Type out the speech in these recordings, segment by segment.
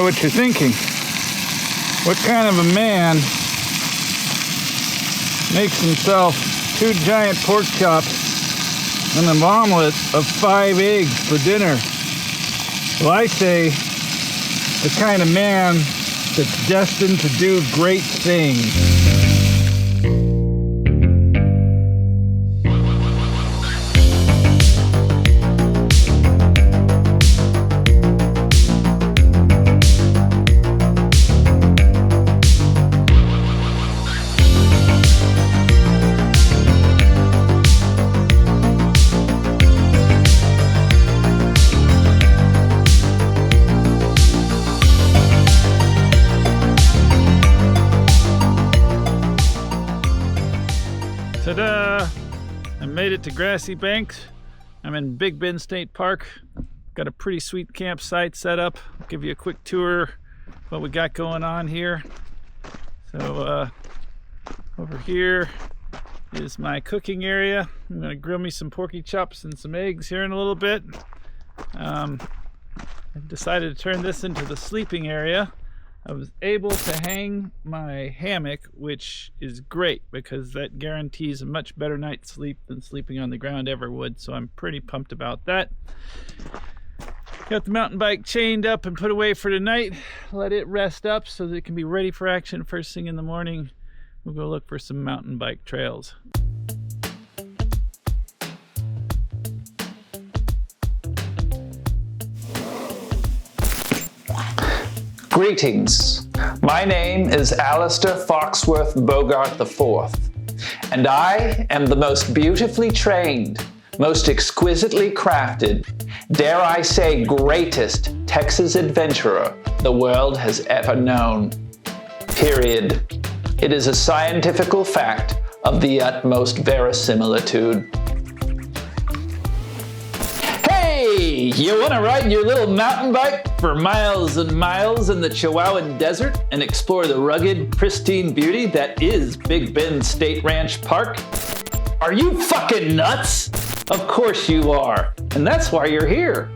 know what you're thinking. What kind of a man makes himself 2 giant pork chops and an omelet of 5 eggs for dinner? Well, I say the kind of man that's destined to do great things. Ta-da! I made it to Grassy Banks. I'm in Big Bend State Park. Got a pretty sweet campsite set up. I'll give you a quick tour of what we got going on here. So over here is my cooking area. I'm gonna grill me some porky chops and some eggs here in a little bit. I decided to turn this into the sleeping area. I was able to hang my hammock, which is great because that guarantees a much better night's sleep than sleeping on the ground ever would, so I'm pretty pumped about that. Got the mountain bike chained up and put away for tonight. Let it rest up so that it can be ready for action first thing in the morning. We'll go look for some mountain bike trails. Greetings. My name is Alistair Foxworth Bogart IV, and I am the most beautifully trained, most exquisitely crafted, dare I say greatest Texas adventurer the world has ever known. Period. It is a scientifical fact of the utmost verisimilitude. Hey, you want to ride your little mountain bike for miles and miles in the Chihuahuan Desert and explore the rugged, pristine beauty that is Big Bend State Ranch Park? Are you fucking nuts? Of course you are, and that's why you're here.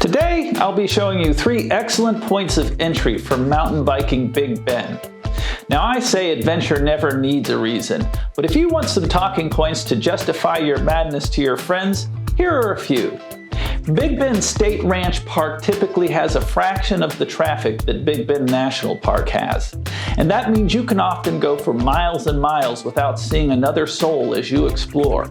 Today, I'll be showing you 3 excellent points of entry for mountain biking Big Bend. Now, I say adventure never needs a reason, but if you want some talking points to justify your madness to your friends, here are a few. Big Bend State Ranch Park typically has a fraction of the traffic that Big Bend National Park has. And that means you can often go for miles and miles without seeing another soul as you explore.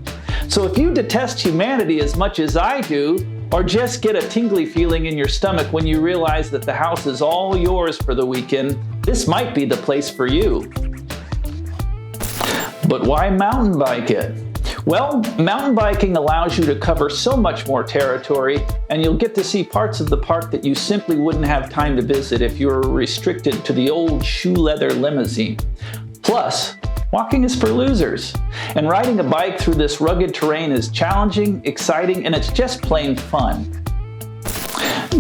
So if you detest humanity as much as I do, or just get a tingly feeling in your stomach when you realize that the house is all yours for the weekend, this might be the place for you. But why mountain bike it? Well, mountain biking allows you to cover so much more territory, and you'll get to see parts of the park that you simply wouldn't have time to visit if you were restricted to the old shoe leather limousine. Plus, walking is for losers, and riding a bike through this rugged terrain is challenging, exciting, and it's just plain fun.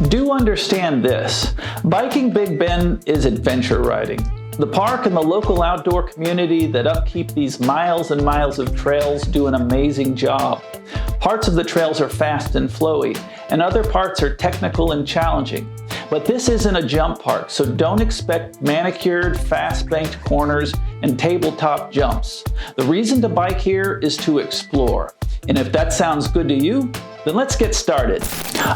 Do understand this, biking Big Bend is adventure riding. The park and the local outdoor community that upkeep these miles and miles of trails do an amazing job. Parts of the trails are fast and flowy, and other parts are technical and challenging. But this isn't a jump park, so don't expect manicured, fast-banked corners and tabletop jumps. The reason to bike here is to explore. And if that sounds good to you, then let's get started.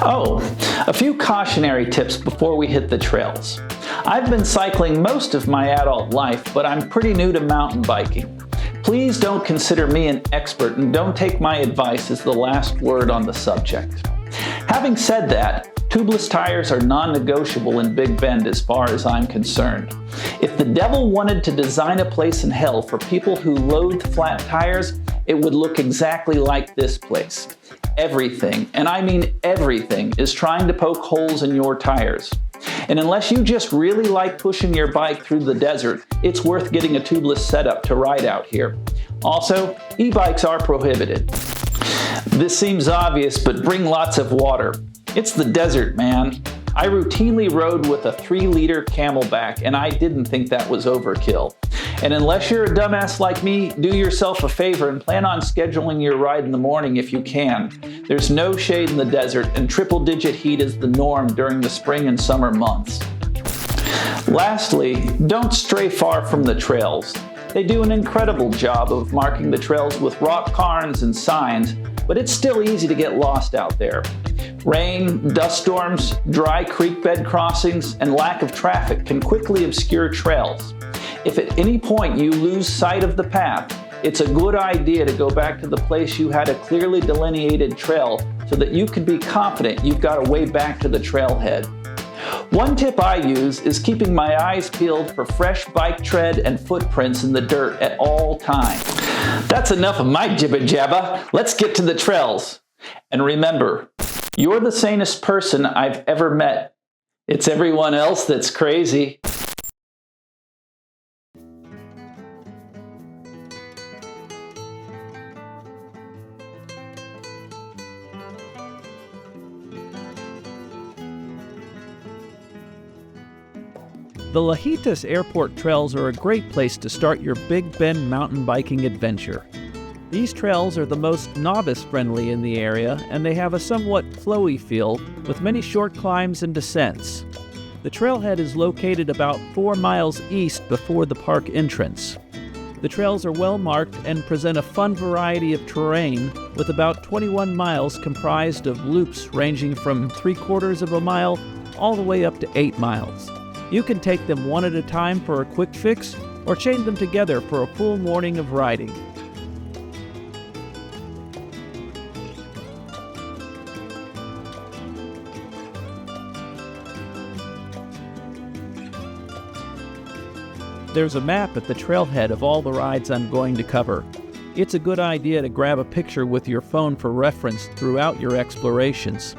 Oh, a few cautionary tips before we hit the trails. I've been cycling most of my adult life, but I'm pretty new to mountain biking. Please don't consider me an expert and don't take my advice as the last word on the subject. Having said that, tubeless tires are non-negotiable in Big Bend as far as I'm concerned. If the devil wanted to design a place in hell for people who loathe flat tires, it would look exactly like this place. Everything, and I mean everything, is trying to poke holes in your tires. And unless you just really like pushing your bike through the desert, it's worth getting a tubeless setup to ride out here. Also, e-bikes are prohibited. This seems obvious, but bring lots of water. It's the desert, man. I routinely rode with a 3-liter Camelback, and I didn't think that was overkill. And unless you're a dumbass like me, do yourself a favor and plan on scheduling your ride in the morning if you can. There's no shade in the desert, and triple-digit heat is the norm during the spring and summer months. Lastly, don't stray far from the trails. They do an incredible job of marking the trails with rock cairns and signs, but it's still easy to get lost out there. Rain, dust storms, dry creek bed crossings, and lack of traffic can quickly obscure trails. If at any point you lose sight of the path, it's a good idea to go back to the place you had a clearly delineated trail so that you can be confident you've got a way back to the trailhead. One tip I use is keeping my eyes peeled for fresh bike tread and footprints in the dirt at all times. That's enough of my jibba jabba. Let's get to the trails. And remember, you're the sanest person I've ever met. It's everyone else that's crazy. The Lajitas airport trails are a great place to start your Big Bend mountain biking adventure. These trails are the most novice-friendly in the area, and they have a somewhat flowy feel with many short climbs and descents. The trailhead is located about 4 miles east before the park entrance. The trails are well marked and present a fun variety of terrain with about 21 miles comprised of loops ranging from 3/4 of a mile all the way up to 8 miles. You can take them one at a time for a quick fix or chain them together for a full morning of riding. There's a map at the trailhead of all the rides I'm going to cover. It's a good idea to grab a picture with your phone for reference throughout your explorations.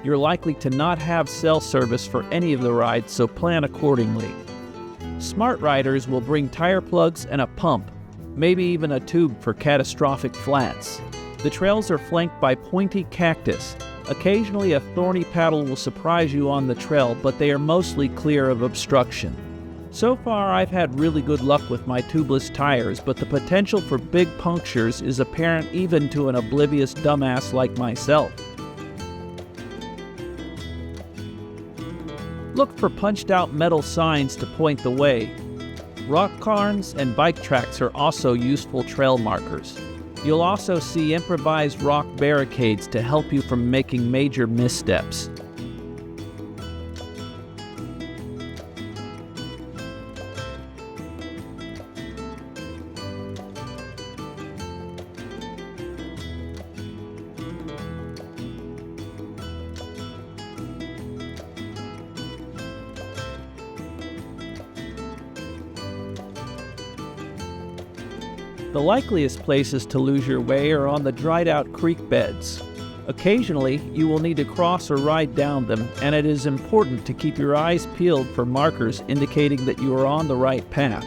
You're likely to not have cell service for any of the rides, so plan accordingly. Smart riders will bring tire plugs and a pump, maybe even a tube for catastrophic flats. The trails are flanked by pointy cactus. Occasionally a thorny paddle will surprise you on the trail, but they are mostly clear of obstruction. So far I've had really good luck with my tubeless tires, but the potential for big punctures is apparent even to an oblivious dumbass like myself. Look for punched-out metal signs to point the way. Rock cairns and bike tracks are also useful trail markers. You'll also see improvised rock barricades to help you from making major missteps. The likeliest places to lose your way are on the dried-out creek beds. Occasionally, you will need to cross or ride down them, and it is important to keep your eyes peeled for markers indicating that you are on the right path.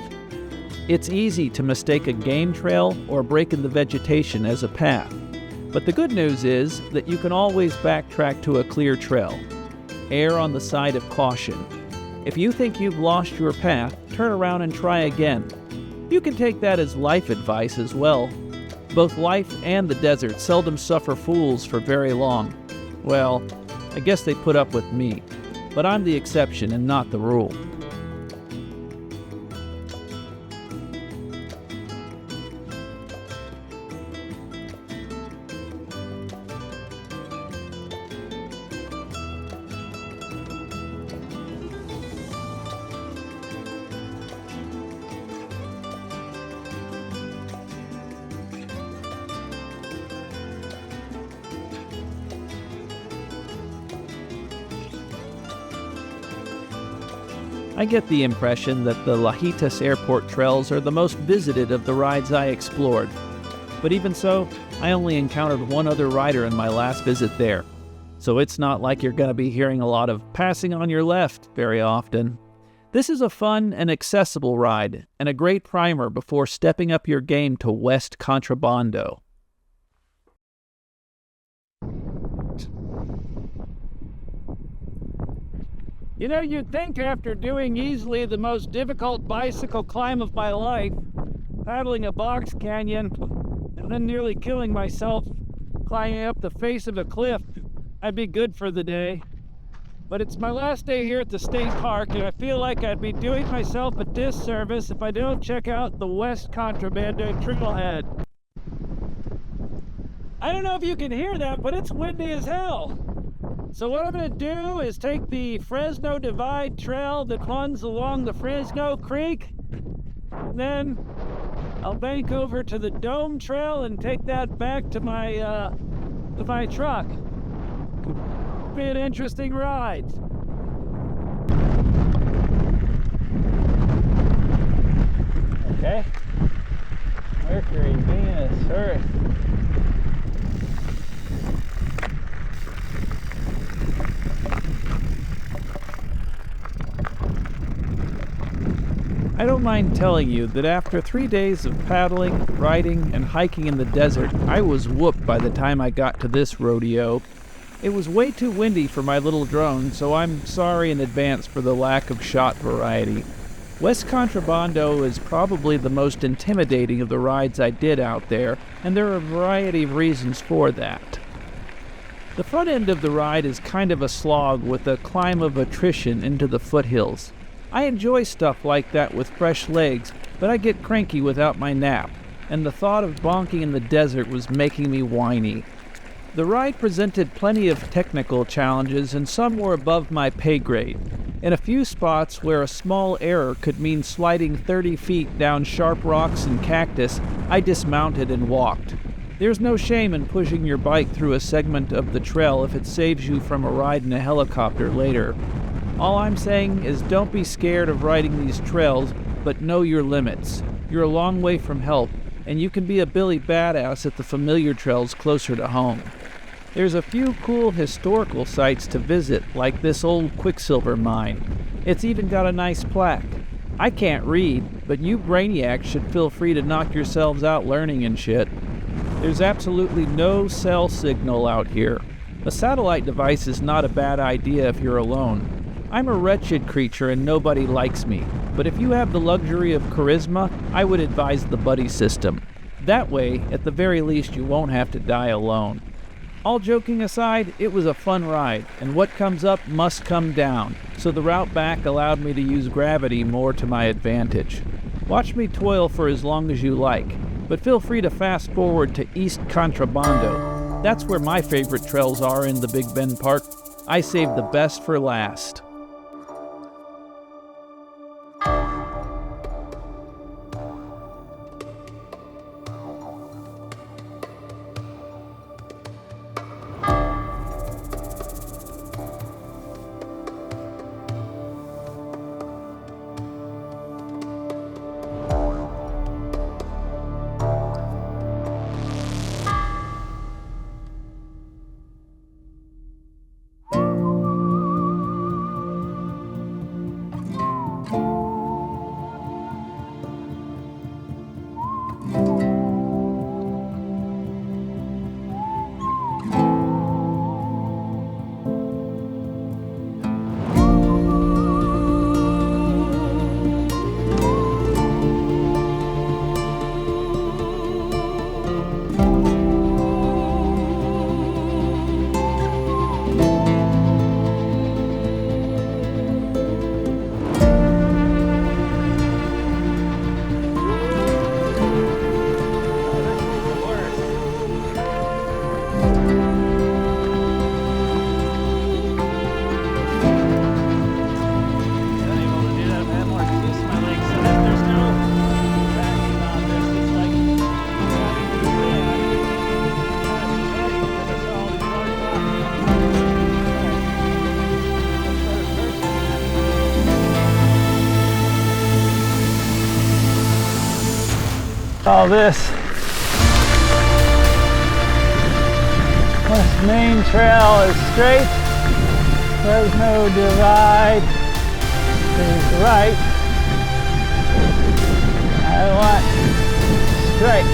It's easy to mistake a game trail or break in the vegetation as a path, but the good news is that you can always backtrack to a clear trail. Err on the side of caution. If you think you've lost your path, turn around and try again. You can take that as life advice as well. Both life and the desert seldom suffer fools for very long. Well, I guess they put up with me, but I'm the exception and not the rule. I get the impression that the Lajitas airport trails are the most visited of the rides I explored. But even so, I only encountered one other rider in my last visit there. So it's not like you're going to be hearing a lot of passing on your left very often. This is a fun and accessible ride, and a great primer before stepping up your game to West Contrabando. You know, you'd think after doing easily the most difficult bicycle climb of my life, paddling a box canyon, and then nearly killing myself climbing up the face of a cliff, I'd be good for the day. but it's my last day here at the state park, and I feel like I'd be doing myself a disservice if I don't check out the West Contrabando trailhead. I don't know if you can hear that, but it's windy as hell. So what I'm going to do is take the Fresno Divide Trail that runs along the Fresno Creek, and then I'll bank over to the Dome Trail and take that back to my truck. It'll be an interesting ride. Okay. Mercury, Venus, Earth. I don't mind telling you that after 3 days of paddling, riding, and hiking in the desert, I was whooped by the time I got to this rodeo. It was way too windy for my little drone, so I'm sorry in advance for the lack of shot variety. West Contrabando is probably the most intimidating of the rides I did out there, and there are a variety of reasons for that. The front end of the ride is kind of a slog with a climb of attrition into the foothills. I enjoy stuff like that with fresh legs, but I get cranky without my nap, and the thought of bonking in the desert was making me whiny. The ride presented plenty of technical challenges, and some were above my pay grade. In a few spots where a small error could mean sliding 30 feet down sharp rocks and cactus, I dismounted and walked. There's no shame in pushing your bike through a segment of the trail if it saves you from a ride in a helicopter later. All I'm saying is don't be scared of riding these trails, but know your limits. You're a long way from help, and you can be a Billy Badass at the familiar trails closer to home. There's a few cool historical sites to visit, like this old Quicksilver mine. It's even got a nice plaque. I can't read, but you brainiacs should feel free to knock yourselves out learning and shit. There's absolutely no cell signal out here. A satellite device is not a bad idea if you're alone. I'm a wretched creature and nobody likes me, but if you have the luxury of charisma, I would advise the buddy system. That way, at the very least, you won't have to die alone. All joking aside, it was a fun ride, and what comes up must come down, so the route back allowed me to use gravity more to my advantage. Watch me toil for as long as you like, but feel free to fast forward to East Contrabando. That's where my favorite trails are in the Big Bend Park. I saved the best for last. All this main trail is straight. There's no divide. Is right. I want straight.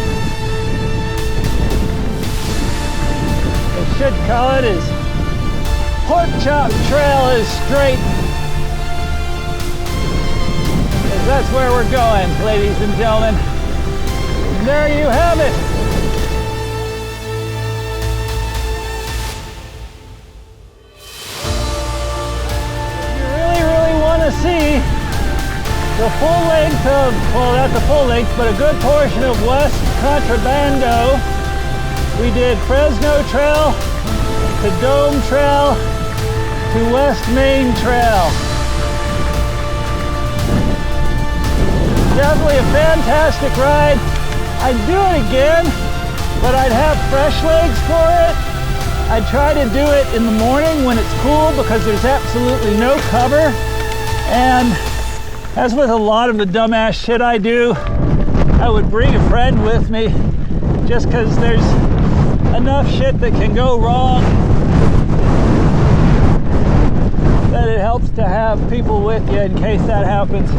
They should call it is Pork Chop Trail is straight. 'Cause that's where we're going, ladies and gentlemen. There you have it. the full length of, well, not the full length, but a good portion of West Contrabando. We did Fresno Trail to Dome Trail to West Main Trail. Definitely a fantastic ride. I'd do it again, but I'd have fresh legs for it. I'd try to do it in the morning when it's cool because there's absolutely no cover. And as with a lot of the dumbass shit I do, I would bring a friend with me just because there's enough shit that can go wrong that it helps to have people with you in case that happens.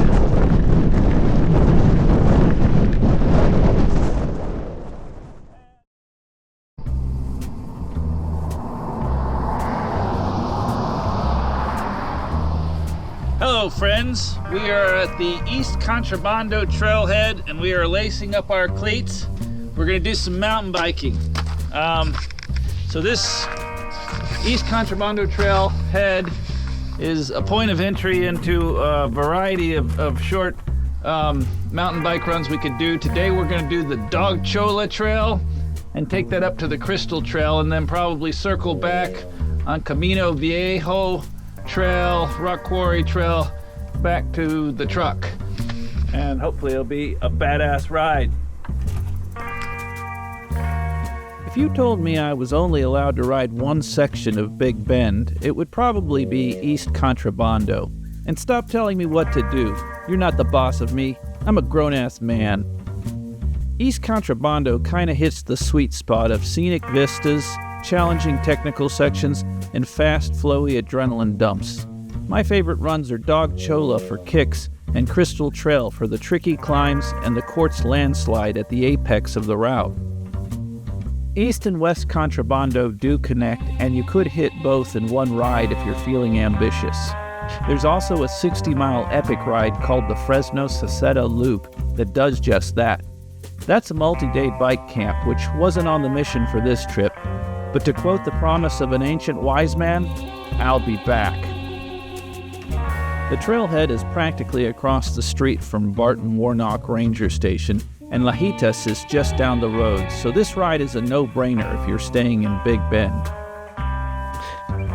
Hello friends, we are at the East Contrabando trailhead and we are lacing up our cleats. We're going to do some mountain biking. So this East Contrabando trailhead is a point of entry into a variety of short mountain bike runs we could do. Today we're going to do the Dog Chola Trail and take that up to the Crystal Trail and then probably circle back on Camino Viejo Trail, Rock Quarry Trail, back to the truck. And hopefully it'll be a badass ride. If you told me I was only allowed to ride one section of Big Bend, it would probably be East Contrabando. And stop telling me what to do. You're not the boss of me. I'm a grown-ass man. East Contrabando kinda hits the sweet spot of scenic vistas, challenging technical sections, and fast, flowy adrenaline dumps. My favorite runs are Dog Chola for kicks and Crystal Trail for the tricky climbs and the quartz landslide at the apex of the route. East and West Contrabando do connect, and you could hit both in one ride if you're feeling ambitious. There's also a 60-mile epic ride called the Fresno Saceta Loop that does just that. That's a multi-day bike camp, which wasn't on the mission for this trip, but to quote the promise of an ancient wise man, I'll be back. The trailhead is practically across the street from Barton Warnock Ranger Station, and Lajitas is just down the road, so this ride is a no-brainer if you're staying in Big Bend.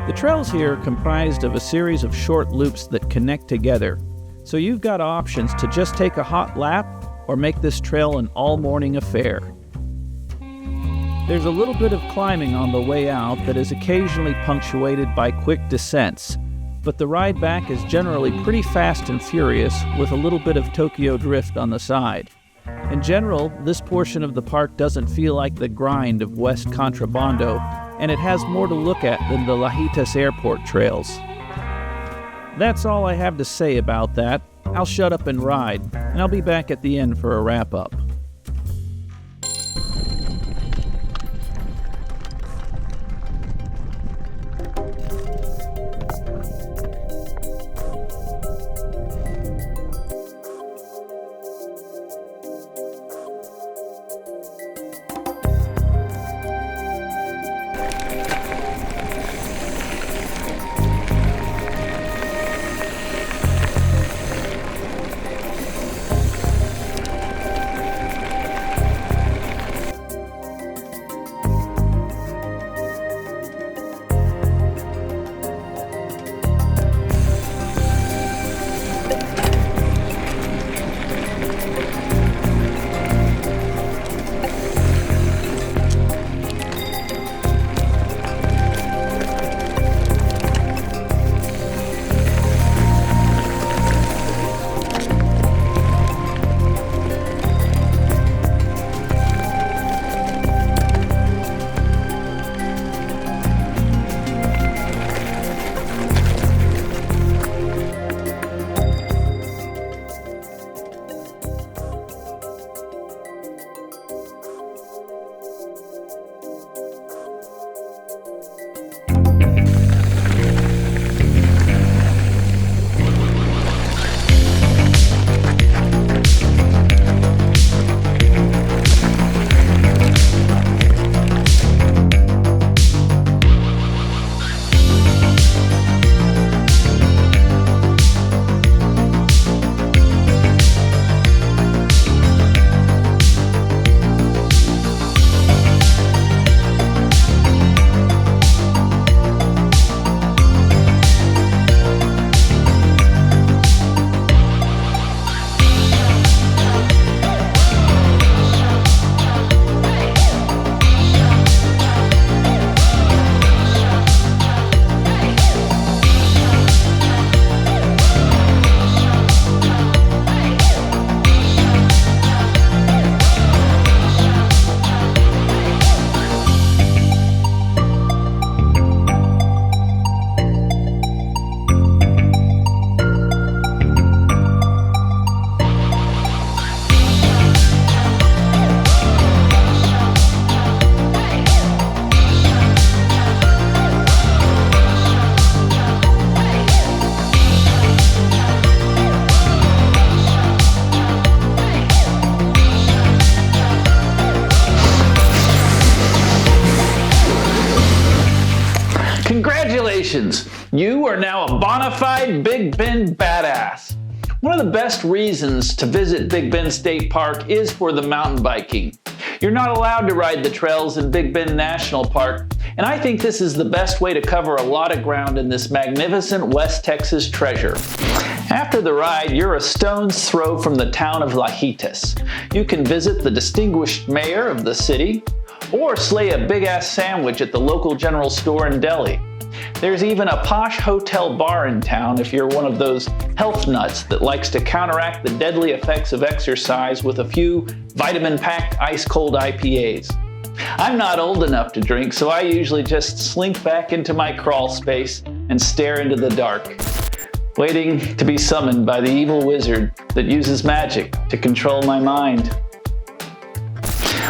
The trails here are comprised of a series of short loops that connect together, so you've got options to just take a hot lap or make this trail an all-morning affair. There's a little bit of climbing on the way out that is occasionally punctuated by quick descents, but the ride back is generally pretty fast and furious with a little bit of Tokyo drift on the side. In general, this portion of the park doesn't feel like the grind of West Contrabando, and it has more to look at than the Lajitas Airport trails. That's all I have to say about that. I'll shut up and ride, and I'll be back at the end for a wrap-up. Congratulations! You are now a bona fide Big Bend badass. One of the best reasons to visit Big Bend State Park is for the mountain biking. You're not allowed to ride the trails in Big Bend National Park, and I think this is the best way to cover a lot of ground in this magnificent West Texas treasure. After the ride, you're a stone's throw from the town of Lajitas. You can visit the distinguished mayor of the city, or slay a big-ass sandwich at the local general store and deli. There's even a posh hotel bar in town if you're one of those health nuts that likes to counteract the deadly effects of exercise with a few vitamin-packed ice-cold IPAs. I'm not old enough to drink, so I usually just slink back into my crawl space and stare into the dark, waiting to be summoned by the evil wizard that uses magic to control my mind.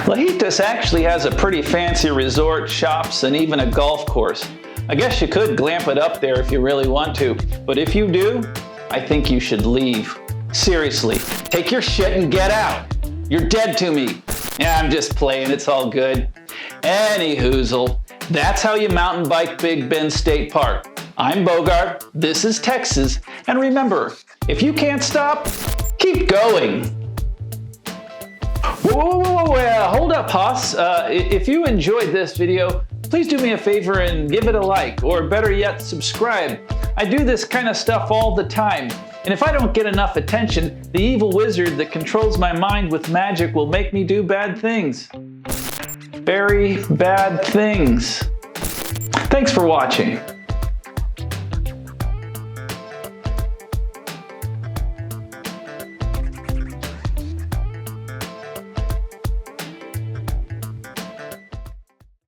Lajitas actually has a pretty fancy resort, shops, and even a golf course. I guess you could glamp it up there if you really want to, but if you do, I think you should leave. Seriously, take your shit and get out. You're dead to me. Yeah, I'm just playing, it's all good. Any hoozle, that's how you mountain bike Big Bend State Park. I'm Bogart, this is Texas, and remember, if you can't stop, keep going. Whoa, hold up, Hoss. If you enjoyed this video, please do me a favor and give it a like, or better yet, subscribe. I do this kind of stuff all the time, and if I don't get enough attention, the evil wizard that controls my mind with magic will make me do bad things. Very bad things. Thanks for watching.